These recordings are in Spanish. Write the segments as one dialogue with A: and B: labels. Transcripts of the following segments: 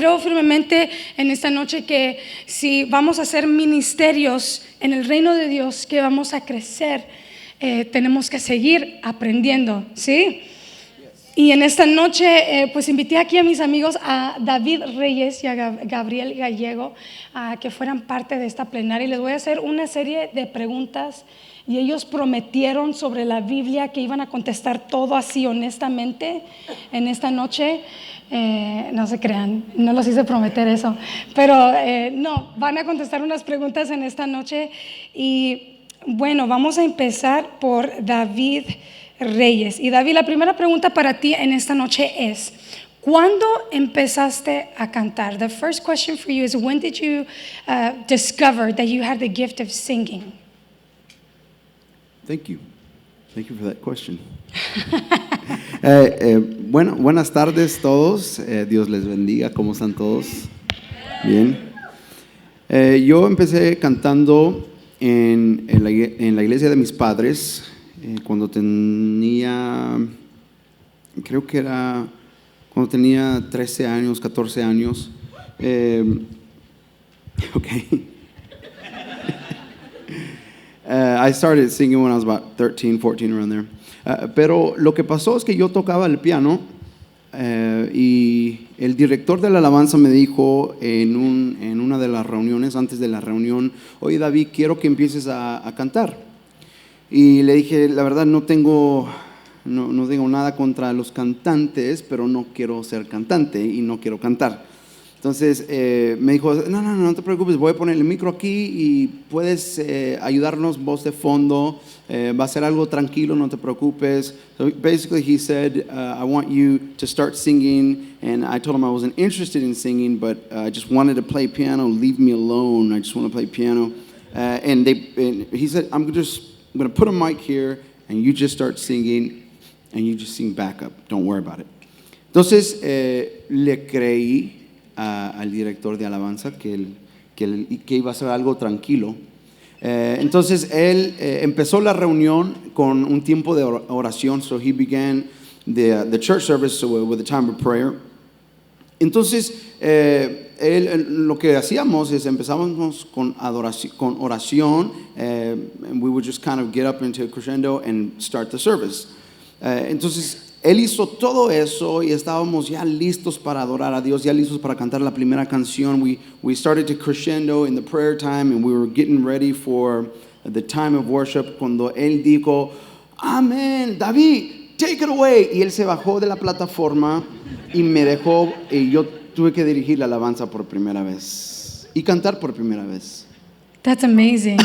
A: creo firmemente en esta noche que si vamos a hacer ministerios en el reino de Dios, que vamos a crecer, tenemos que seguir aprendiendo, ¿sí? Y en esta noche pues invité aquí a mis amigos, a David Reyes y a Gabriel Gallego, a que fueran parte de esta plenaria, y les voy a hacer una serie de preguntas, y ellos prometieron sobre la Biblia que iban a contestar todo así honestamente en esta noche. No se crean, no los hice prometer eso, pero no, van a contestar unas preguntas en esta noche. Y bueno, vamos a empezar por David Reyes. Y David, la primera pregunta para ti en esta noche es: ¿cuándo empezaste a cantar? The first question for you is, when did you discover that you had the gift of singing?
B: Thank you for that question. Bueno, buenas tardes todos, Dios les bendiga, ¿cómo están todos? Bien. Yo empecé cantando en la iglesia de mis padres cuando tenía, creo que era cuando tenía 13 años, 14 años. Okay. I started singing when I was about 13, 14, around there. Pero lo que pasó es que yo tocaba el piano y el director de la alabanza me dijo en una de las reuniones, antes de la reunión: oye David, quiero que empieces a cantar. Y le dije, la verdad no tengo nada contra los cantantes, pero no quiero ser cantante y no quiero cantar. Entonces me dijo, no te preocupes, voy a poner el micro aquí y puedes ayudarnos, voz de fondo, va a ser algo tranquilo, no te preocupes. So basically he said, I want you to start singing, and I told him I wasn't interested in singing, but I just wanted to play piano, leave me alone, I just want to play piano. And he said, I'm going to put a mic here and you just start singing and you just sing backup, don't worry about it. Entonces le creí al director de alabanza que iba a ser algo tranquilo. Entonces él empezó la reunión con un tiempo de oración. So he began the church service with a time of prayer. Entonces lo que hacíamos es empezábamos con oración, and we would just kind of get up into a crescendo and start the service. Entonces él hizo todo eso y estábamos ya listos para adorar a Dios, ya listos para cantar la primera canción. We started to crescendo in the prayer time and we were getting ready for the time of worship cuando él dijo, amén, David, take it away. Y él se bajó de la plataforma y me dejó, y yo tuve que dirigir la alabanza por primera vez y cantar por primera vez.
A: That's amazing.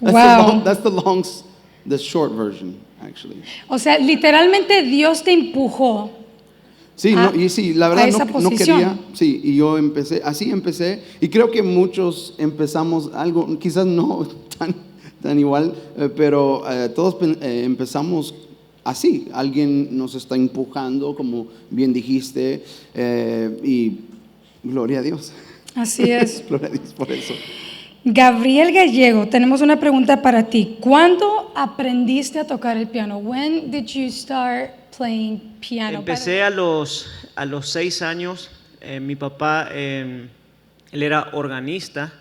A: Wow.
B: That's the short version. Actually.
A: O sea, literalmente Dios te empujó.
B: Sí, la verdad no quería. Sí, y yo así empecé, y creo que muchos empezamos algo, quizás no tan igual, pero todos empezamos así. Alguien nos está empujando, como bien dijiste, y gloria a Dios.
A: Así es.
B: Gloria a Dios por eso.
A: Gabriel Gallego, tenemos una pregunta para ti. ¿Cuándo aprendiste a tocar el piano? When did you start playing piano?
C: Empecé a los 6 años. Mi papá, él era organista,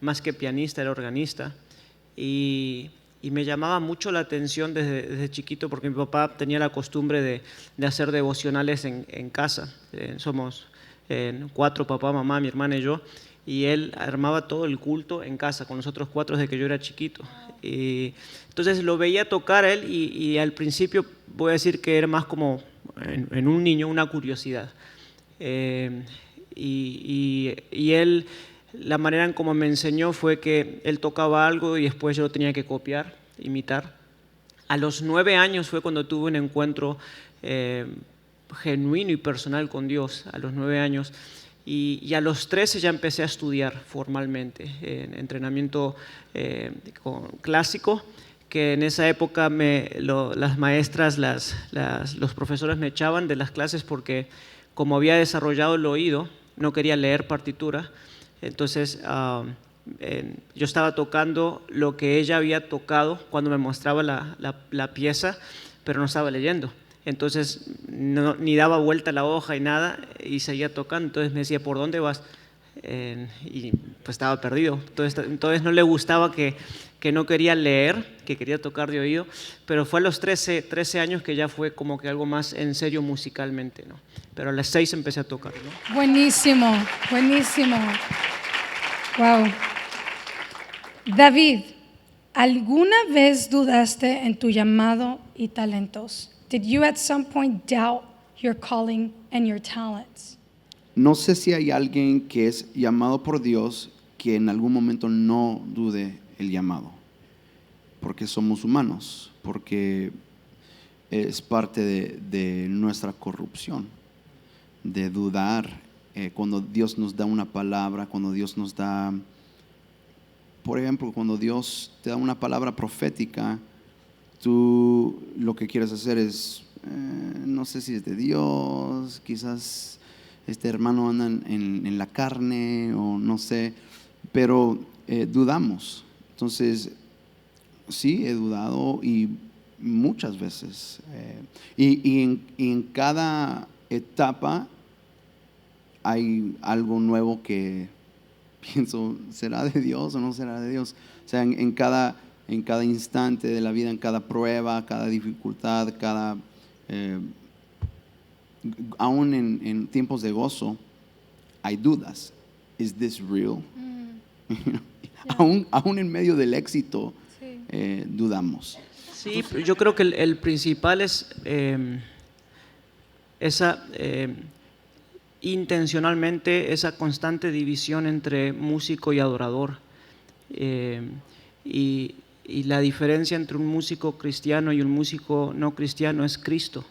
C: más que pianista, era organista. Y me llamaba mucho la atención desde chiquito, porque mi papá tenía la costumbre de hacer devocionales en casa. Somos 4, papá, mamá, mi hermana y yo. Y él armaba todo el culto en casa con nosotros 4 desde que yo era chiquito. Y entonces lo veía tocar a él y al principio voy a decir que era más como en un niño, una curiosidad. Y él, la manera en cómo me enseñó fue que él tocaba algo y después yo lo tenía que copiar, imitar. A los 9 años fue cuando tuve un encuentro genuino y personal con Dios, a los 9 años. Y a los 13 ya empecé a estudiar formalmente en entrenamiento clásico, que en esa época las maestras, los profesores me echaban de las clases porque como había desarrollado el oído, no quería leer partitura. Entonces yo estaba tocando lo que ella había tocado cuando me mostraba la pieza, pero no estaba leyendo. Entonces ni daba vuelta la hoja y nada y seguía tocando. Entonces me decía, ¿por dónde vas? Y pues estaba perdido. Entonces no le gustaba que no quería leer, que quería tocar de oído, pero fue a los 13 años que ya fue como que algo más en serio musicalmente, ¿no? Pero a las 6 empecé a tocar, ¿no?
A: Buenísimo, buenísimo. Wow. David, ¿alguna vez dudaste en tu llamado y talentos? Did you at some point doubt your calling and your talents?
B: No sé si hay alguien que es llamado por Dios que en algún momento no dude el llamado, porque somos humanos, porque es parte de nuestra corrupción, de dudar cuando Dios nos da una palabra, cuando Dios nos da, por ejemplo, cuando Dios te da una palabra profética, tú lo que quieres hacer es, no sé si es de Dios, quizás este hermano anda en la carne o no sé, pero dudamos. Entonces, sí, he dudado y muchas veces. Y en cada etapa hay algo nuevo que pienso, ¿será de Dios o no será de Dios? O sea, en cada instante de la vida, en cada prueba, cada dificultad, aún en tiempos de gozo, hay dudas. ¿Is this real? Aún en medio del éxito, dudamos.
C: Sí, yo creo que el principal es intencionalmente esa constante división entre músico y adorador. Y la diferencia entre un músico cristiano y un músico no cristiano es Cristo.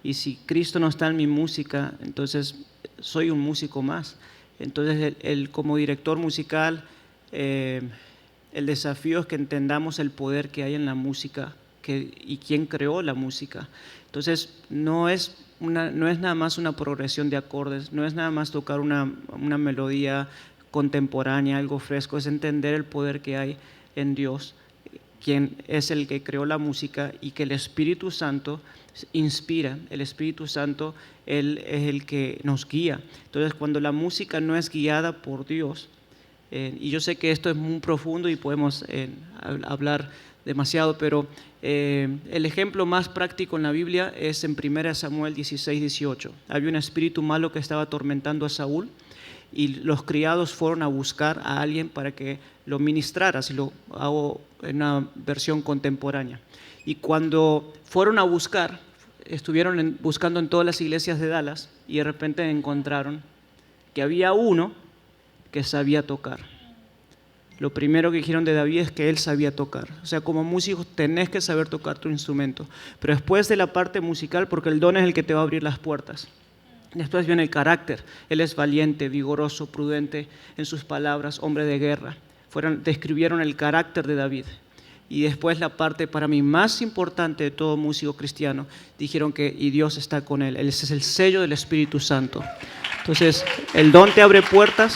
C: Y si Cristo no está en mi música, entonces soy un músico más. Entonces, como director musical, el desafío es que entendamos el poder que hay en la música y quién creó la música. Entonces, no es nada más una progresión de acordes, no es nada más tocar una melodía contemporánea, algo fresco, es entender el poder que hay en Dios, quien es el que creó la música y que el Espíritu Santo inspira. El Espíritu Santo, Él es el que nos guía. Entonces, cuando la música no es guiada por Dios, y yo sé que esto es muy profundo y podemos hablar demasiado, pero el ejemplo más práctico en la Biblia es en 1 Samuel 16-18. Había un espíritu malo que estaba atormentando a Saúl y los criados fueron a buscar a alguien para que lo ministrara, si lo hago en una versión contemporánea. Y cuando fueron a buscar, estuvieron buscando en todas las iglesias de Dallas y de repente encontraron que había uno que sabía tocar. Lo primero que dijeron de David es que él sabía tocar. O sea, como músico tenés que saber tocar tu instrumento. Pero después de la parte musical, porque el don es el que te va a abrir las puertas. Después viene el carácter. Él es valiente, vigoroso, prudente en sus palabras, hombre de guerra. Describieron el carácter de David. Y después la parte para mí más importante de todo músico cristiano, dijeron que y Dios está con él. Ese es el sello del Espíritu Santo. Entonces, el don te abre puertas.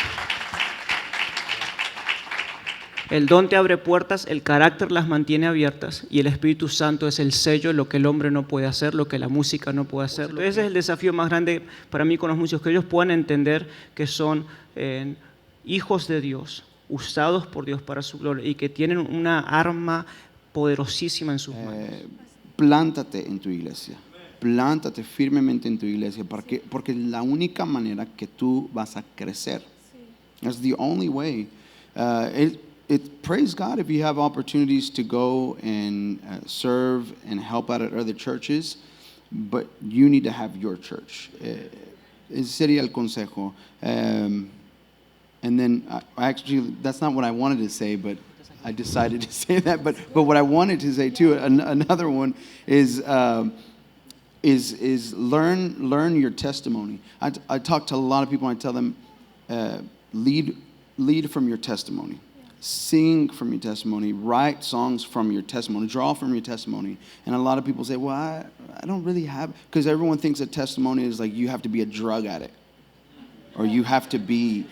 C: El don te abre puertas, el carácter las mantiene abiertas y el Espíritu Santo es el sello, lo que el hombre no puede hacer, lo que la música no puede hacer. Ese es el desafío más grande para mí con los músicos, que ellos puedan entender que son hijos de Dios, usados por Dios para su gloria y que tienen una arma poderosísima en sus manos.
B: Plántate en tu iglesia, plántate firmemente en tu iglesia, porque es la única manera que tú vas a crecer. That's the only way. Praise God if you have opportunities to go and serve and help out at other churches, but you need to have your church. Ese sería el consejo. And then actually, that's not what I wanted to say, but I decided to say that. But what I wanted to say too, another one is learn your testimony. I talk to a lot of people and I tell them, lead from your testimony. Sing from your testimony, write songs from your testimony, draw from your testimony. And a lot of people say, well, I don't really have, because everyone thinks a testimony is like you have to be a drug addict or you have to be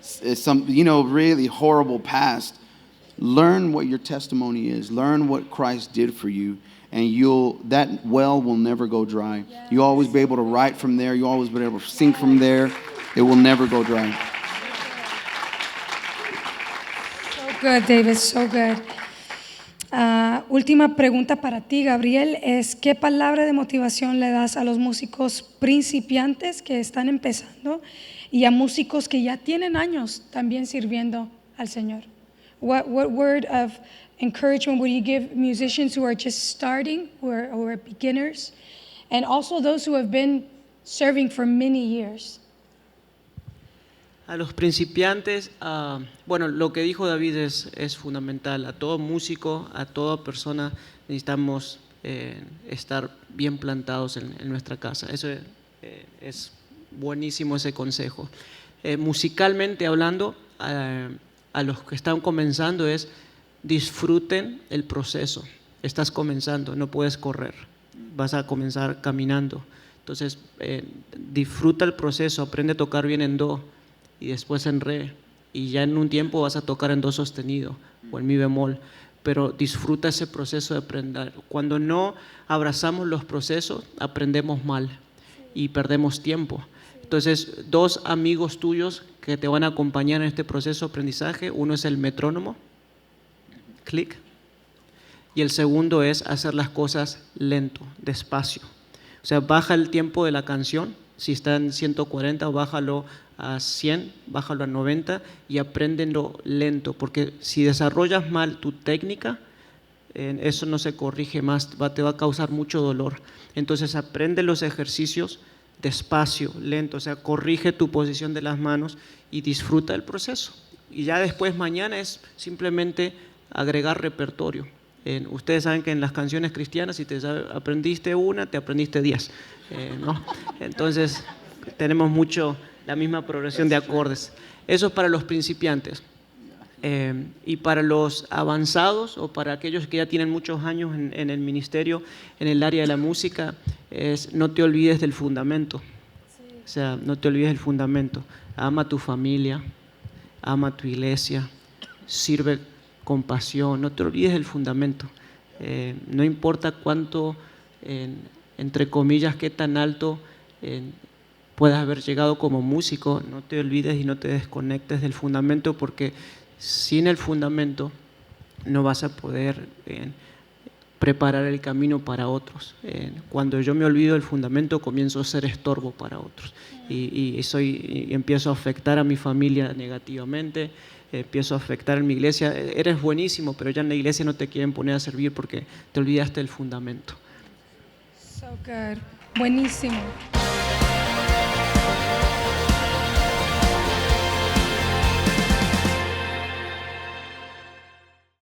B: some, really horrible past. Learn what your testimony is. Learn what Christ did for you, and that well will never go dry. You'll always be able to write from there. You'll always be able to sing from there. It will never go dry.
A: So good, David, so good. Última pregunta para ti, Gabriel, es ¿qué palabra de motivación le das a los músicos principiantes que están empezando y a músicos que ya tienen años también sirviendo al Señor? What word of encouragement would you give musicians who are just starting, who are beginners, and also those who have been serving for many years?
C: A los principiantes, bueno, lo que dijo David es fundamental. A todo músico, a toda persona necesitamos estar bien plantados en nuestra casa. Eso es buenísimo ese consejo. Musicalmente hablando, a los que están comenzando es disfruten el proceso. Estás comenzando, no puedes correr, vas a comenzar caminando. Entonces, disfruta el proceso, aprende a tocar bien en do y después en re, y ya en un tiempo vas a tocar en do sostenido o en mi bemol, pero disfruta ese proceso de aprender. Cuando no abrazamos los procesos, aprendemos mal y perdemos tiempo. Entonces, dos amigos tuyos que te van a acompañar en este proceso de aprendizaje, uno es el metrónomo, clic, y el segundo es hacer las cosas lento, despacio. O sea, baja el tiempo de la canción, si está en 140, bájalo a 100, bájalo a 90 y apréndelo lento, porque si desarrollas mal tu técnica, eso no se corrige más, te va a causar mucho dolor. Entonces aprende los ejercicios despacio, lento, o sea, corrige tu posición de las manos y disfruta el proceso. Y ya después mañana es simplemente agregar repertorio. Ustedes saben que en las canciones cristianas, si aprendiste una, te aprendiste 10, ¿no? Entonces tenemos mucho la misma progresión de acordes. Eso es para los principiantes. Y para los avanzados o para aquellos que ya tienen muchos años en el ministerio, en el área de la música, es no te olvides del fundamento. O sea, no te olvides del fundamento. Ama a tu familia, ama a tu iglesia, sirve con pasión, no te olvides del fundamento. No importa cuánto, entre comillas, qué tan alto puedas haber llegado como músico, no te olvides y no te desconectes del fundamento, porque sin el fundamento no vas a poder preparar el camino para otros. Cuando yo me olvido del fundamento, comienzo a ser estorbo para otros y empiezo a afectar a mi familia negativamente, empiezo a afectar a mi iglesia. Eres buenísimo, pero ya en la iglesia no te quieren poner a servir porque te olvidaste del fundamento.
A: So good. Buenísimo.